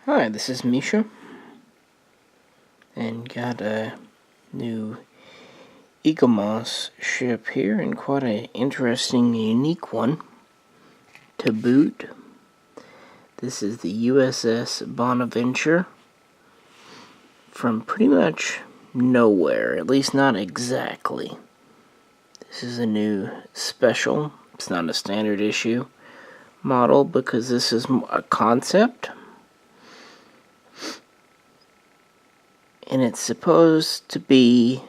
Hi, this is Misha, and got a new Eaglemoss ship here, and quite an interesting, unique one to boot. This is the USS Bonaventure from pretty much nowhere, at least not exactly. This is a new special. It's not a standard issue model because this is a concept. And it's supposed to be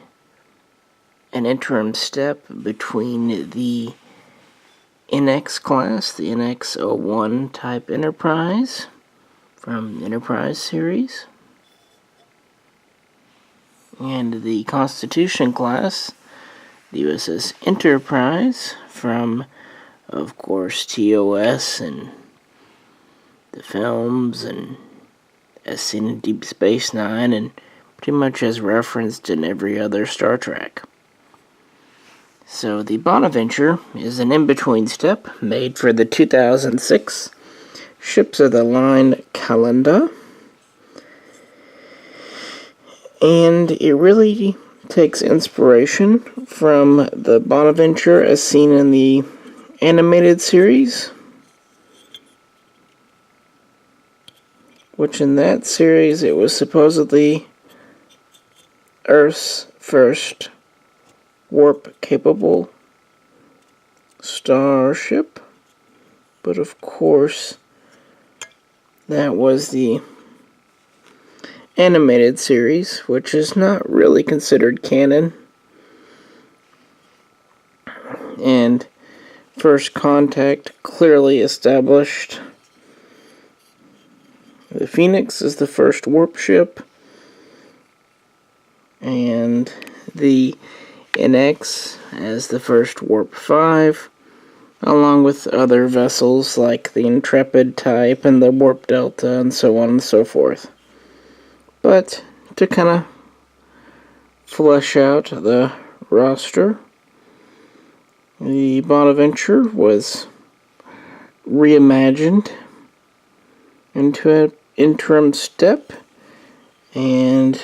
an interim step between the NX class, the NX-01 type Enterprise from the Enterprise series, and the Constitution class, the USS Enterprise from, of course, TOS and the films, and as seen in Deep Space Nine, and pretty much as referenced in every other Star Trek. So the Bonaventure is an in-between step made for the 2006 Ships of the Line calendar. And it really takes inspiration from the Bonaventure as seen in the animated series, which in that series it was supposedly Earth's first warp-capable starship, but of course that was the animated series, which is not really considered canon. And First Contact clearly established the Phoenix is the first warp ship, and the NX as the first Warp 5, along with other vessels like the Intrepid type and the Warp Delta and so on and so forth. But to kind of flesh out the roster, the Bonaventure was reimagined into an interim step, and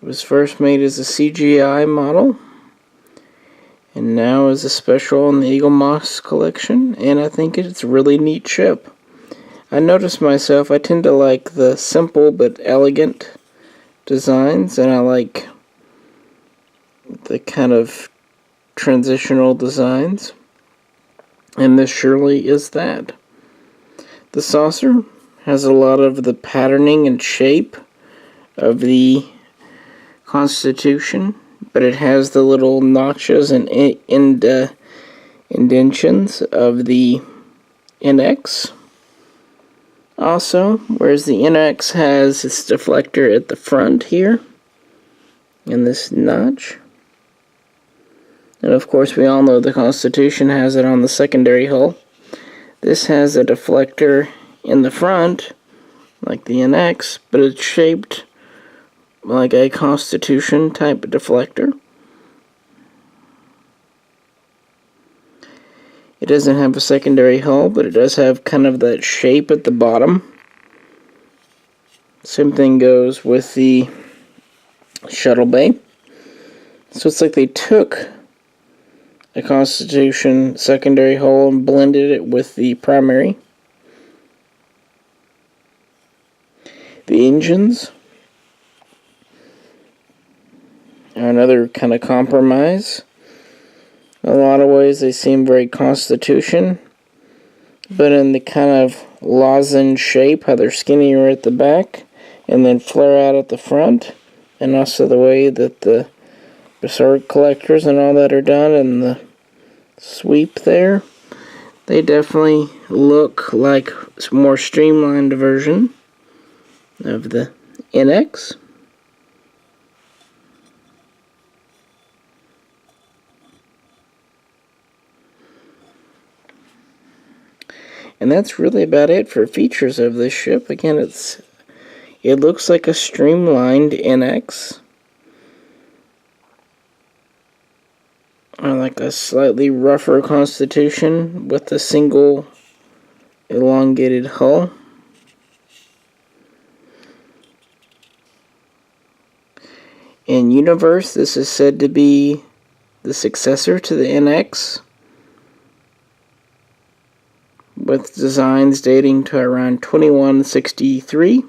was first made as a CGI model, and now is a special in the Eaglemoss collection, and I think it's a really neat ship. I noticed myself, I tend to like the simple but elegant designs, and I like the kind of transitional designs, and this surely is that. The saucer has a lot of the patterning and shape of the Constitution, but it has the little notches and indentions of the NX. Also, whereas the NX has its deflector at the front here, in this notch. And of course, we all know the Constitution has it on the secondary hull. This has a deflector in the front, like the NX, but it's shaped like a Constitution type deflector. It doesn't have a secondary hull, but it does have kind of that shape at the bottom. Same thing goes with the shuttle bay. So it's like they took a Constitution secondary hull and blended it with the primary. The engines are another kind of compromise. In a lot of ways they seem very Constitution, but in the kind of lozenge shape, how they're skinnier at the back and then flare out at the front, and also the way that the Berserk collectors and all that are done and the sweep there. They definitely look like a more streamlined version of the NX. And that's really about it for features of this ship. Again, it looks like a streamlined NX, or like a slightly rougher Constitution with a single elongated hull. In universe, this is said to be the successor to the NX, with designs dating to around 2163,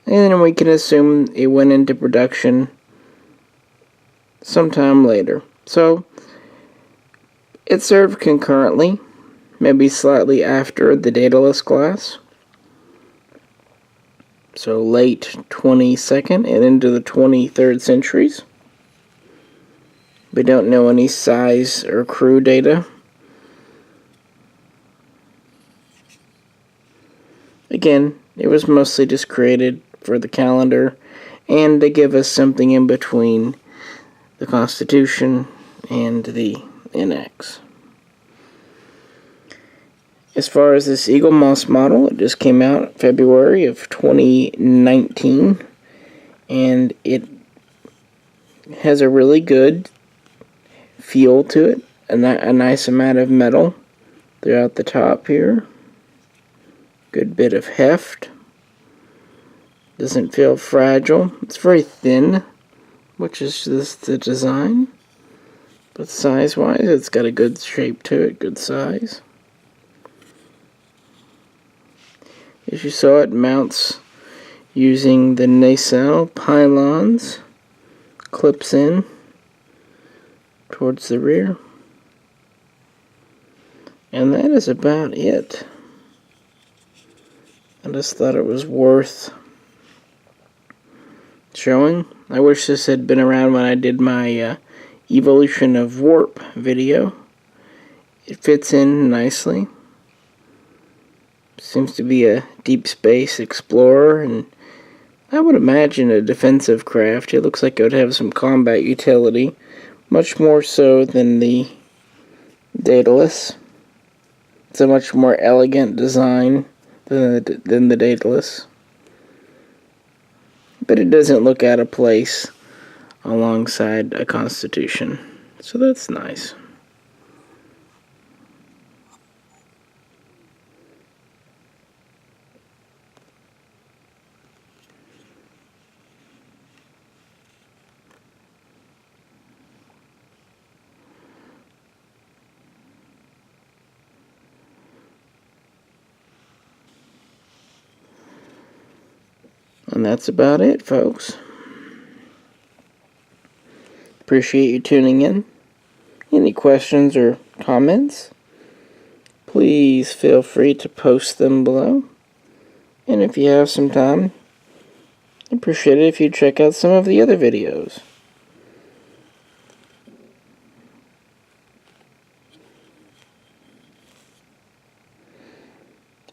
and we can assume it went into production sometime later. So, it served concurrently, maybe slightly after the Daedalus class. So late 22nd and into the 23rd centuries. We don't know any size or crew data. Again, it was mostly just created for the calendar and to give us something in between the Constitution and the NX. As far as this Eaglemoss model, it just came out February of 2019, and it has a really good feel to it, a nice amount of metal throughout the top here, good bit of heft, doesn't feel fragile, it's very thin, which is just the design, but size-wise, it's got a good shape to it, good size. As you saw, it mounts using the nacelle pylons, clips in towards the rear, and that is about it. I just thought it was worth showing. I wish this had been around when I did my Evolution of Warp video. It fits in nicely. Seems to be a deep space explorer, and I would imagine a defensive craft. It looks like it would have some combat utility, much more so than the Daedalus. It's a much more elegant design than the Daedalus. But it doesn't look out of place alongside a Constitution. So that's nice. And that's about it, folks. Appreciate you tuning in. Any questions or comments? Please feel free to post them below. And if you have some time, I'd appreciate it if you check out some of the other videos.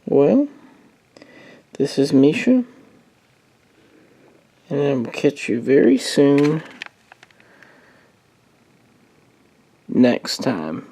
Well, this is Misha, and I will catch you very soon next time.